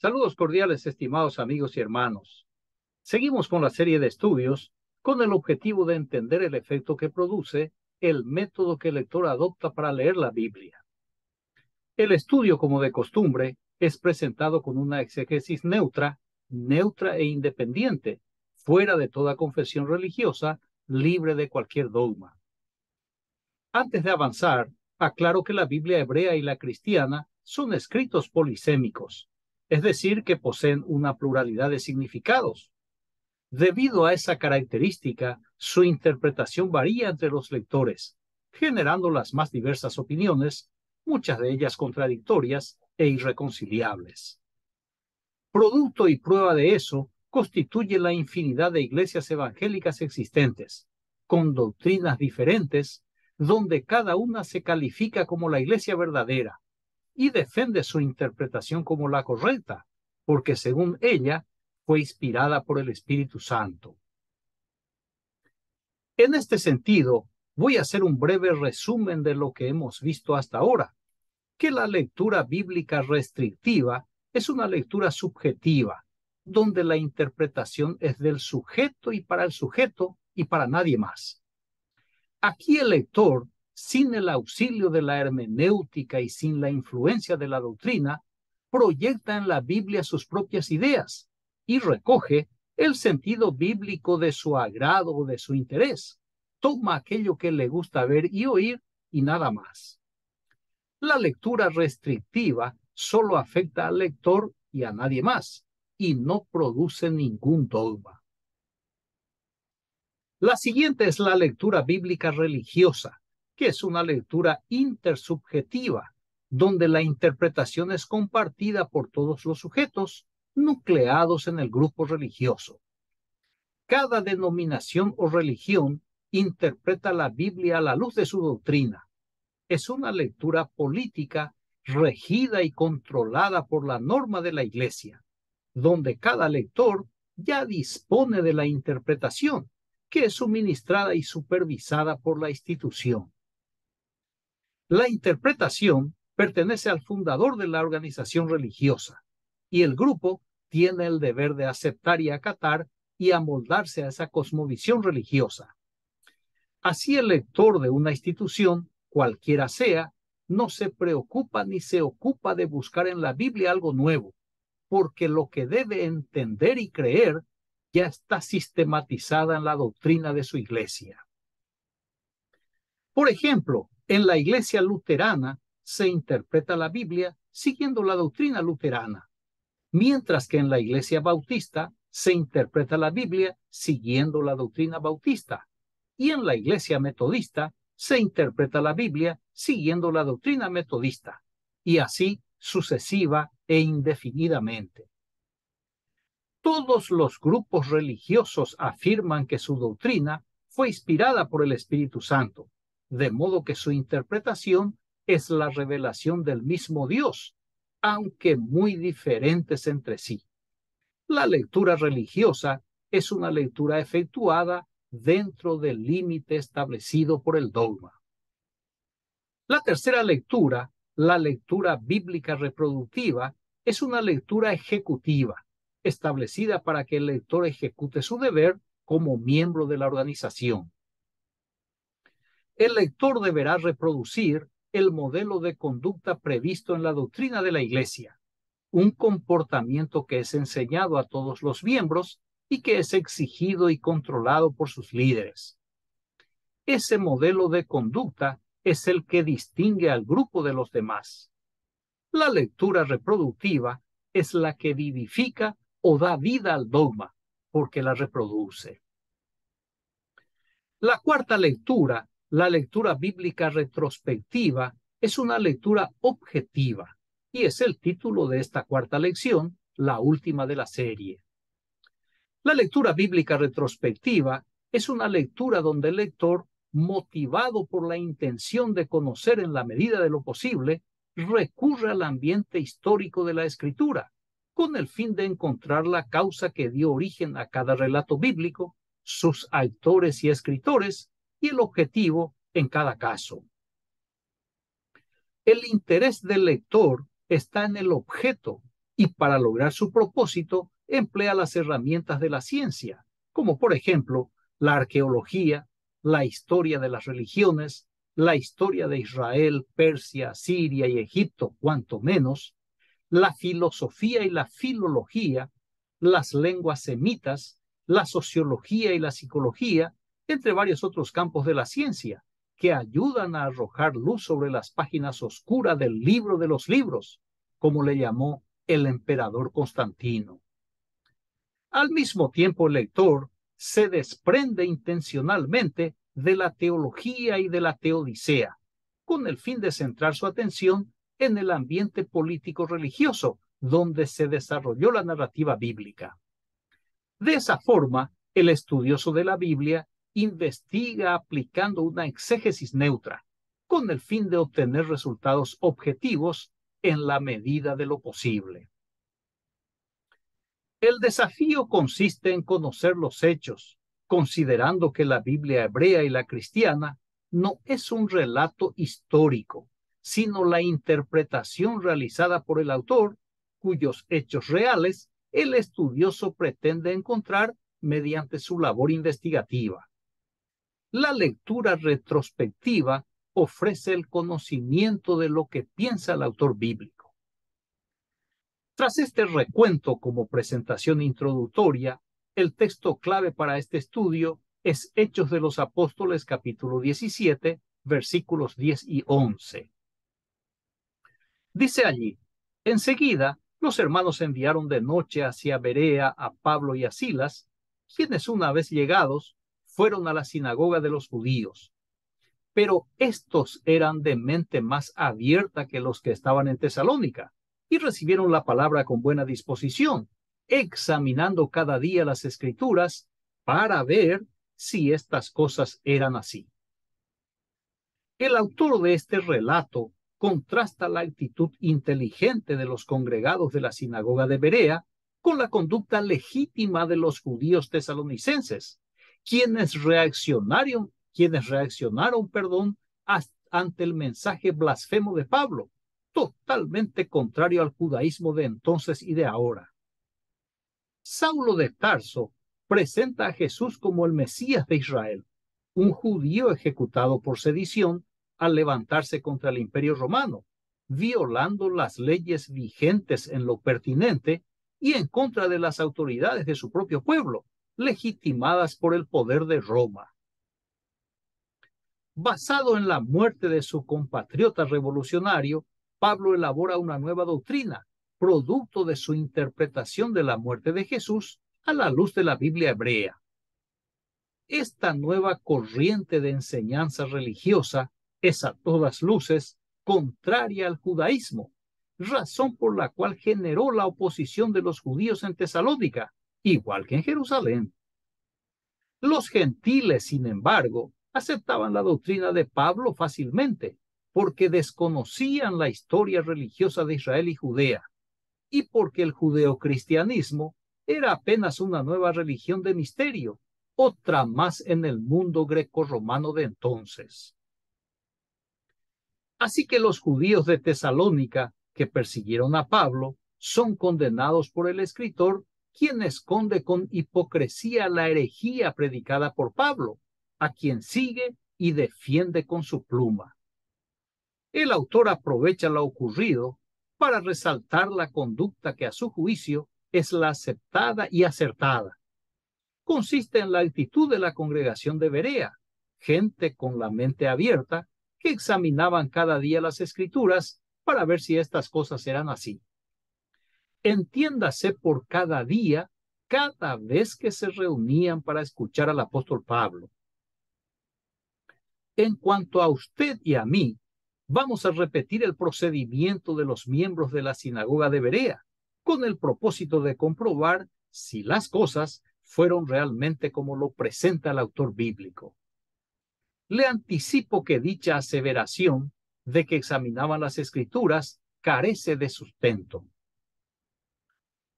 Saludos cordiales, estimados amigos y hermanos. Seguimos con la serie de estudios con el objetivo de entender el efecto que produce el método que el lector adopta para leer la Biblia. El estudio, como de costumbre, es presentado con una exégesis neutra e independiente, fuera de toda confesión religiosa, libre de cualquier dogma. Antes de avanzar, aclaro que la Biblia hebrea y la cristiana son escritos polisémicos, es decir, que poseen una pluralidad de significados. Debido a esa característica, su interpretación varía entre los lectores, generando las más diversas opiniones, muchas de ellas contradictorias e irreconciliables. Producto y prueba de eso constituye la infinidad de iglesias evangélicas existentes, con doctrinas diferentes, donde cada una se califica como la iglesia verdadera y defiende su interpretación como la correcta, porque según ella fue inspirada por el Espíritu Santo. En este sentido, voy a hacer un breve resumen de lo que hemos visto hasta ahora, que la lectura bíblica restrictiva es una lectura subjetiva, donde la interpretación es del sujeto y para el sujeto y para nadie más. Aquí el lector, sin el auxilio de la hermenéutica y sin la influencia de la doctrina, proyecta en la Biblia sus propias ideas y recoge el sentido bíblico de su agrado o de su interés. Toma aquello que le gusta ver y oír y nada más. La lectura restrictiva solo afecta al lector y a nadie más, y no produce ningún dogma. La siguiente es la lectura bíblica religiosa, que es una lectura intersubjetiva, donde la interpretación es compartida por todos los sujetos nucleados en el grupo religioso. Cada denominación o religión interpreta la Biblia a la luz de su doctrina. Es una lectura política regida y controlada por la norma de la Iglesia, donde cada lector ya dispone de la interpretación, que es suministrada y supervisada por la institución. La interpretación pertenece al fundador de la organización religiosa, y el grupo tiene el deber de aceptar y acatar y amoldarse a esa cosmovisión religiosa. Así el lector de una institución, cualquiera sea, no se preocupa ni se ocupa de buscar en la Biblia algo nuevo, porque lo que debe entender y creer ya está sistematizada en la doctrina de su iglesia. Por ejemplo, en la iglesia luterana se interpreta la Biblia siguiendo la doctrina luterana, mientras que en la iglesia bautista se interpreta la Biblia siguiendo la doctrina bautista, y en la iglesia metodista se interpreta la Biblia siguiendo la doctrina metodista, y así sucesiva e indefinidamente. Todos los grupos religiosos afirman que su doctrina fue inspirada por el Espíritu Santo, de modo que su interpretación es la revelación del mismo Dios, aunque muy diferentes entre sí. La lectura religiosa es una lectura efectuada dentro del límite establecido por el dogma. La tercera lectura, la lectura bíblica reproductiva, es una lectura ejecutiva, establecida para que el lector ejecute su deber como miembro de la organización. El lector deberá reproducir el modelo de conducta previsto en la doctrina de la Iglesia, un comportamiento que es enseñado a todos los miembros y que es exigido y controlado por sus líderes. Ese modelo de conducta es el que distingue al grupo de los demás. La lectura reproductiva es la que vivifica o da vida al dogma, porque la reproduce. La cuarta lectura, la lectura bíblica retrospectiva, es una lectura objetiva, y es el título de esta cuarta lección, la última de la serie. La lectura bíblica retrospectiva es una lectura donde el lector, motivado por la intención de conocer en la medida de lo posible, recurre al ambiente histórico de la Escritura, con el fin de encontrar la causa que dio origen a cada relato bíblico, sus autores y escritores, y el objetivo en cada caso. El interés del lector está en el objeto y para lograr su propósito emplea las herramientas de la ciencia, como por ejemplo la arqueología, la historia de las religiones, la historia de Israel, Persia, Siria y Egipto, cuanto menos, la filosofía y la filología, las lenguas semitas, la sociología y la psicología, entre varios otros campos de la ciencia, que ayudan a arrojar luz sobre las páginas oscuras del libro de los libros, como le llamó el emperador Constantino. Al mismo tiempo, el lector se desprende intencionalmente de la teología y de la teodicea, con el fin de centrar su atención en el ambiente político-religioso donde se desarrolló la narrativa bíblica. De esa forma, el estudioso de la Biblia investiga aplicando una exégesis neutra, con el fin de obtener resultados objetivos en la medida de lo posible. El desafío consiste en conocer los hechos, considerando que la Biblia hebrea y la cristiana no es un relato histórico, sino la interpretación realizada por el autor, cuyos hechos reales el estudioso pretende encontrar mediante su labor investigativa. La lectura retrospectiva ofrece el conocimiento de lo que piensa el autor bíblico. Tras este recuento como presentación introductoria, el texto clave para este estudio es Hechos de los Apóstoles capítulo 17, versículos 10 y 11. Dice allí: enseguida los hermanos enviaron de noche hacia Berea a Pablo y a Silas, quienes una vez llegados fueron a la sinagoga de los judíos. Pero estos eran de mente más abierta que los que estaban en Tesalónica, y recibieron la palabra con buena disposición, examinando cada día las Escrituras para ver si estas cosas eran así. El autor de este relato contrasta la actitud inteligente de los congregados de la sinagoga de Berea con la conducta legítima de los judíos tesalonicenses, quienes reaccionaron, ante el mensaje blasfemo de Pablo, totalmente contrario al judaísmo de entonces y de ahora. Saulo de Tarso presenta a Jesús como el Mesías de Israel, un judío ejecutado por sedición al levantarse contra el Imperio Romano, violando las leyes vigentes en lo pertinente y en contra de las autoridades de su propio pueblo, legitimadas por el poder de Roma. Basado en la muerte de su compatriota revolucionario, Pablo elabora una nueva doctrina, producto de su interpretación de la muerte de Jesús a la luz de la Biblia hebrea. Esta nueva corriente de enseñanza religiosa es a todas luces contraria al judaísmo, razón por la cual generó la oposición de los judíos en Tesalónica, igual que en Jerusalén. Los gentiles, sin embargo, aceptaban la doctrina de Pablo fácilmente, porque desconocían la historia religiosa de Israel y Judea, y porque el judeocristianismo era apenas una nueva religión de misterio, otra más en el mundo grecorromano de entonces. Así que los judíos de Tesalónica que persiguieron a Pablo son condenados por el escritor, quien esconde con hipocresía la herejía predicada por Pablo, a quien sigue y defiende con su pluma. El autor aprovecha lo ocurrido para resaltar la conducta que a su juicio es la aceptada y acertada. Consiste en la actitud de la congregación de Berea, gente con la mente abierta que examinaban cada día las Escrituras para ver si estas cosas eran así. Entiéndase por cada día, cada vez que se reunían para escuchar al apóstol Pablo. En cuanto a usted y a mí, vamos a repetir el procedimiento de los miembros de la sinagoga de Berea, con el propósito de comprobar si las cosas fueron realmente como lo presenta el autor bíblico. Le anticipo que dicha aseveración de que examinaban las Escrituras carece de sustento.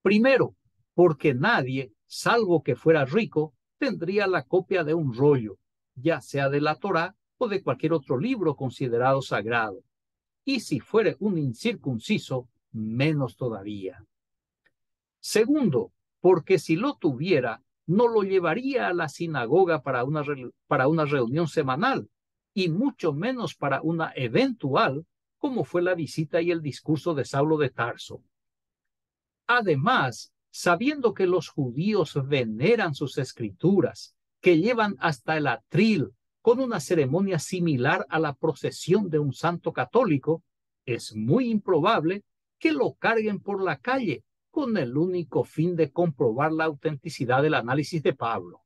Primero, porque nadie, salvo que fuera rico, tendría la copia de un rollo, ya sea de la Torá o de cualquier otro libro considerado sagrado. Y si fuere un incircunciso, menos todavía. Segundo, porque si lo tuviera, no lo llevaría a la sinagoga para una reunión semanal, y mucho menos para una eventual, como fue la visita y el discurso de Saulo de Tarso. Además, sabiendo que los judíos veneran sus escrituras, que llevan hasta el atril con una ceremonia similar a la procesión de un santo católico, es muy improbable que lo carguen por la calle con el único fin de comprobar la autenticidad del análisis de Pablo.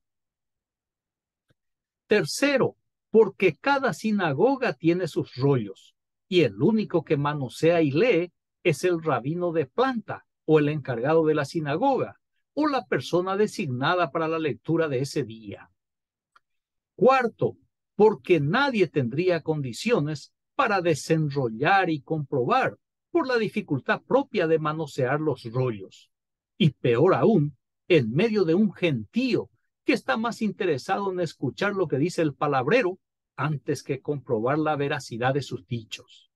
Tercero, porque cada sinagoga tiene sus rollos, y el único que manosea y lee es el rabino de planta, o el encargado de la sinagoga, o la persona designada para la lectura de ese día. Cuarto, porque nadie tendría condiciones para desenrollar y comprobar por la dificultad propia de manosear los rollos. Y peor aún, en medio de un gentío que está más interesado en escuchar lo que dice el palabrero antes que comprobar la veracidad de sus dichos.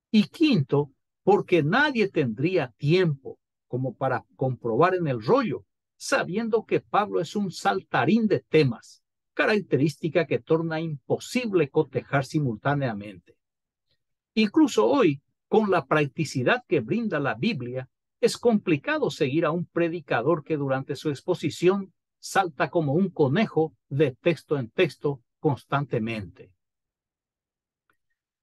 Y quinto, porque nadie tendría tiempo como para comprobar en el rollo, sabiendo que Pablo es un saltarín de temas, característica que torna imposible cotejar simultáneamente. Incluso hoy, con la practicidad que brinda la Biblia, es complicado seguir a un predicador que durante su exposición salta como un conejo de texto en texto constantemente.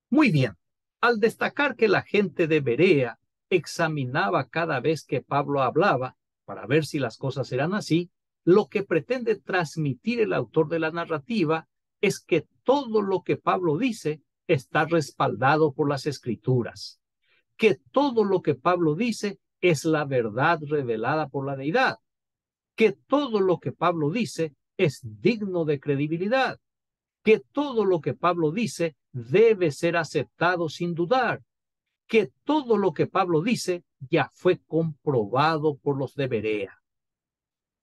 Muy bien, al destacar que la gente de Berea examinaba cada vez que Pablo hablaba para ver si las cosas eran así, lo que pretende transmitir el autor de la narrativa es que todo lo que Pablo dice está respaldado por las Escrituras, que todo lo que Pablo dice es la verdad revelada por la deidad, que todo lo que Pablo dice es digno de credibilidad, que todo lo que Pablo dice debe ser aceptado sin dudar, que todo lo que Pablo dice ya fue comprobado por los de Berea.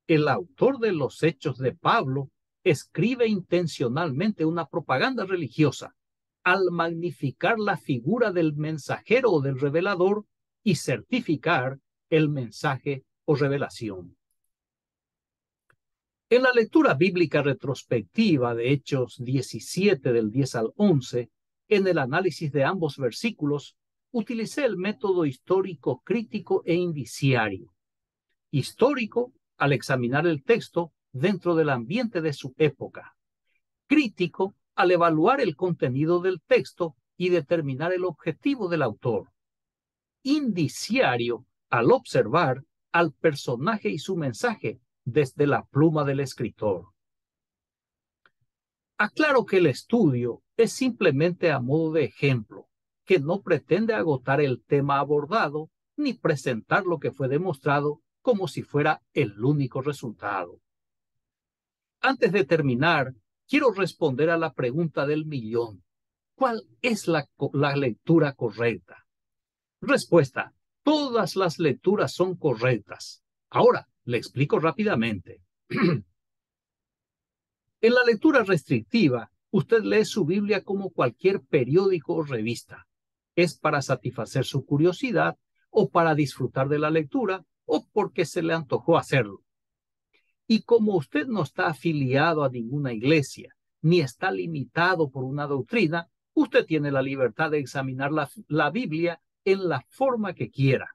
El autor de los Hechos de Pablo escribe intencionalmente una propaganda religiosa al magnificar la figura del mensajero o del revelador y certificar el mensaje o revelación. En la lectura bíblica retrospectiva de Hechos 17 del 10 al 11, en el análisis de ambos versículos, utilicé el método histórico crítico e indiciario. Histórico, al examinar el texto dentro del ambiente de su época. Crítico, al evaluar el contenido del texto y determinar el objetivo del autor. Indiciario, al observar al personaje y su mensaje desde la pluma del escritor. Aclaro que el estudio es simplemente a modo de ejemplo, que no pretende agotar el tema abordado ni presentar lo que fue demostrado como si fuera el único resultado. Antes de terminar, quiero responder a la pregunta del millón. ¿Cuál es la lectura correcta? Respuesta: todas las lecturas son correctas. Ahora, le explico rápidamente. En la lectura restrictiva, usted lee su Biblia como cualquier periódico o revista. Es para satisfacer su curiosidad o para disfrutar de la lectura o porque se le antojó hacerlo. Y como usted no está afiliado a ninguna iglesia, ni está limitado por una doctrina, usted tiene la libertad de examinar la Biblia en la forma que quiera.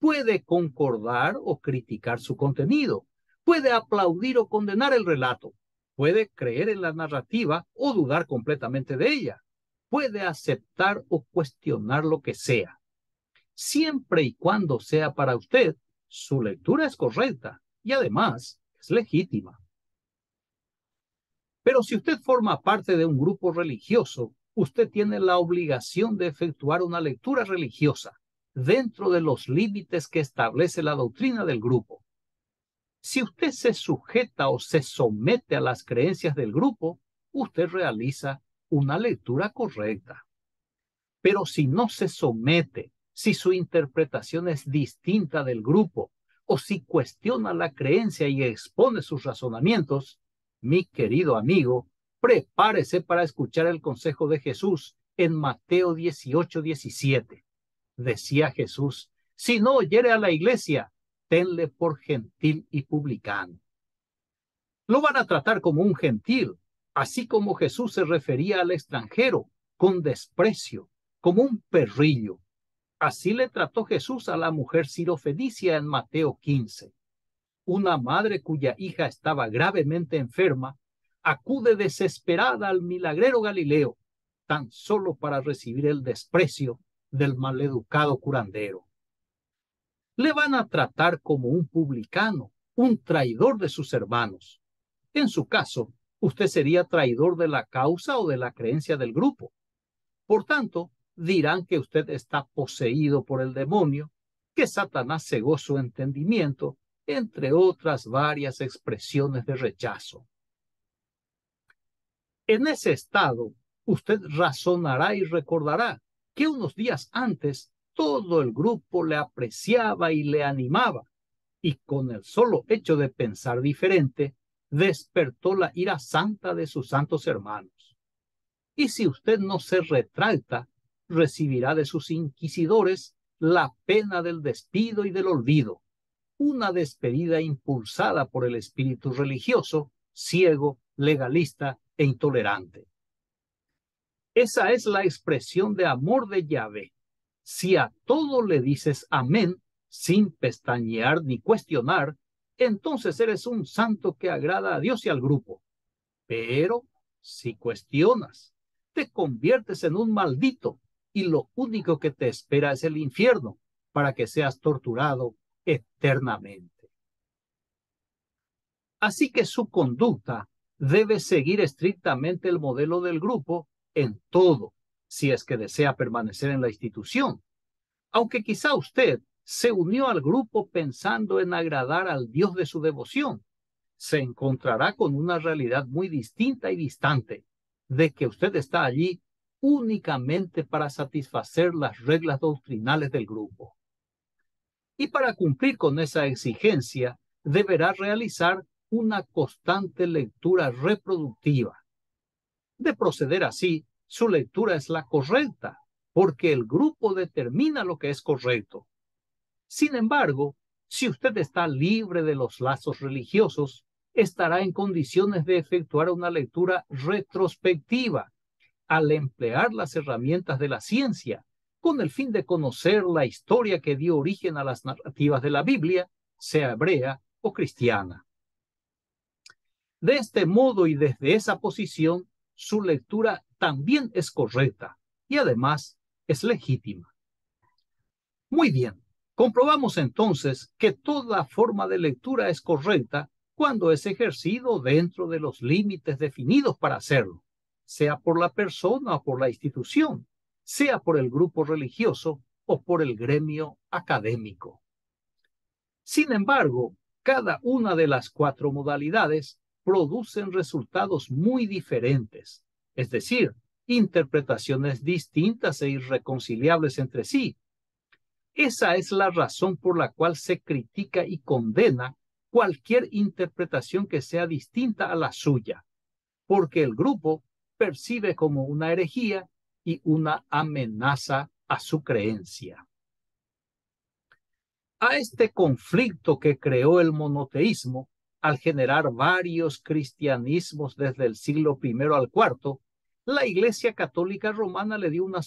Puede concordar o criticar su contenido, puede aplaudir o condenar el relato, puede creer en la narrativa o dudar completamente de ella, puede aceptar o cuestionar lo que sea. Siempre y cuando sea para usted, su lectura es correcta y además es legítima. Pero si usted forma parte de un grupo religioso, usted tiene la obligación de efectuar una lectura religiosa dentro de los límites que establece la doctrina del grupo. Si usted se sujeta o se somete a las creencias del grupo, usted realiza una lectura correcta. Pero si no se somete, si su interpretación es distinta del grupo, o si cuestiona la creencia y expone sus razonamientos, mi querido amigo, prepárese para escuchar el consejo de Jesús en Mateo 18:17. Decía Jesús: Si no oyere a la iglesia, tenle por gentil y publicano. Lo van a tratar como un gentil, así como Jesús se refería al extranjero, con desprecio, como un perrillo. Así le trató Jesús a la mujer sirofenicia en Mateo 15. Una madre cuya hija estaba gravemente enferma acude desesperada al milagrero Galileo, tan solo para recibir el desprecio del maleducado curandero. Le van a tratar como un publicano, un traidor de sus hermanos. En su caso, usted sería traidor de la causa o de la creencia del grupo. Por tanto, dirán que usted está poseído por el demonio, que Satanás cegó su entendimiento, entre otras varias expresiones de rechazo. En ese estado, usted razonará y recordará que unos días antes todo el grupo le apreciaba y le animaba, y con el solo hecho de pensar diferente, despertó la ira santa de sus santos hermanos. Y si usted no se retracta, recibirá de sus inquisidores la pena del despido y del olvido, una despedida impulsada por el espíritu religioso, ciego, legalista e intolerante. Esa es la expresión de amor de Yahvé. Si a todo le dices amén, sin pestañear ni cuestionar, entonces eres un santo que agrada a Dios y al grupo. Pero si cuestionas, te conviertes en un maldito y lo único que te espera es el infierno para que seas torturado eternamente. Así que su conducta debe seguir estrictamente el modelo del grupo en todo, si es que desea permanecer en la institución. Aunque quizá usted se unió al grupo pensando en agradar al Dios de su devoción, se encontrará con una realidad muy distinta y distante, de que usted está allí únicamente para satisfacer las reglas doctrinales del grupo. Y para cumplir con esa exigencia, deberá realizar una constante lectura reproductiva. De proceder así, su lectura es la correcta, porque el grupo determina lo que es correcto. Sin embargo, si usted está libre de los lazos religiosos, estará en condiciones de efectuar una lectura retrospectiva al emplear las herramientas de la ciencia, con el fin de conocer la historia que dio origen a las narrativas de la Biblia, sea hebrea o cristiana. De este modo y desde esa posición, su lectura también es correcta y además es legítima. Muy bien, comprobamos entonces que toda forma de lectura es correcta cuando es ejercido dentro de los límites definidos para hacerlo, sea por la persona o por la institución, sea por el grupo religioso o por el gremio académico. Sin embargo, cada una de las cuatro modalidades producen resultados muy diferentes, es decir, interpretaciones distintas e irreconciliables entre sí. Esa es la razón por la cual se critica y condena cualquier interpretación que sea distinta a la suya, porque el grupo percibe como una herejía y una amenaza a su creencia. A este conflicto que creó el monoteísmo, al generar varios cristianismos desde el siglo I al IV, la Iglesia Católica Romana le dio una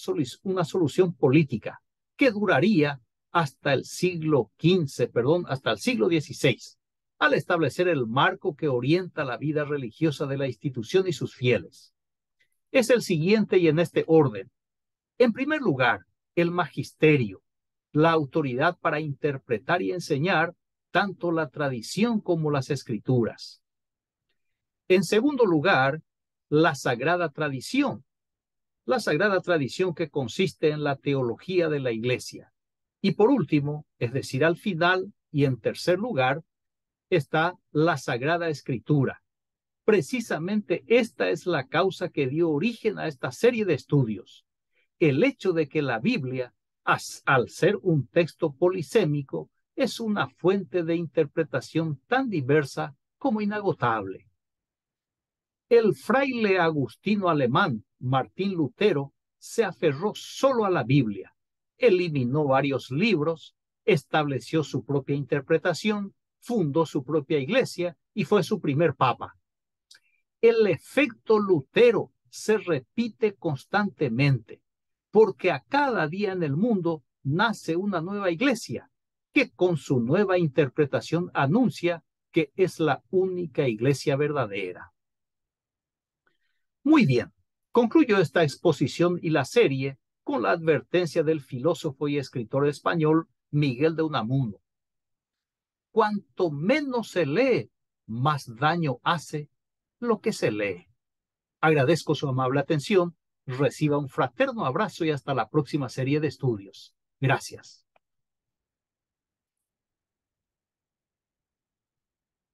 solución política que duraría hasta el siglo hasta el siglo XVI, al establecer el marco que orienta la vida religiosa de la institución y sus fieles. Es el siguiente y en este orden. En primer lugar, el magisterio, la autoridad para interpretar y enseñar tanto la tradición como las escrituras. En segundo lugar, la sagrada tradición que consiste en la teología de la Iglesia. Y por último, es decir, al final y en tercer lugar, está la Sagrada Escritura. Precisamente esta es la causa que dio origen a esta serie de estudios. El hecho de que la Biblia, al ser un texto polisémico, es una fuente de interpretación tan diversa como inagotable. El fraile agustino alemán Martín Lutero se aferró solo a la Biblia, eliminó varios libros estableció su propia interpretación, fundó su propia iglesia y fue su primer papa. El efecto Lutero se repite constantemente, porque a cada día en el mundo nace una nueva iglesia que con su nueva interpretación anuncia que es la única iglesia verdadera. Muy bien, concluyo esta exposición y la serie con la advertencia del filósofo y escritor español Miguel de Unamuno. Cuanto menos se lee, más daño hace lo que se lee. Agradezco su amable atención, reciba un fraterno abrazo y hasta la próxima serie de estudios. Gracias.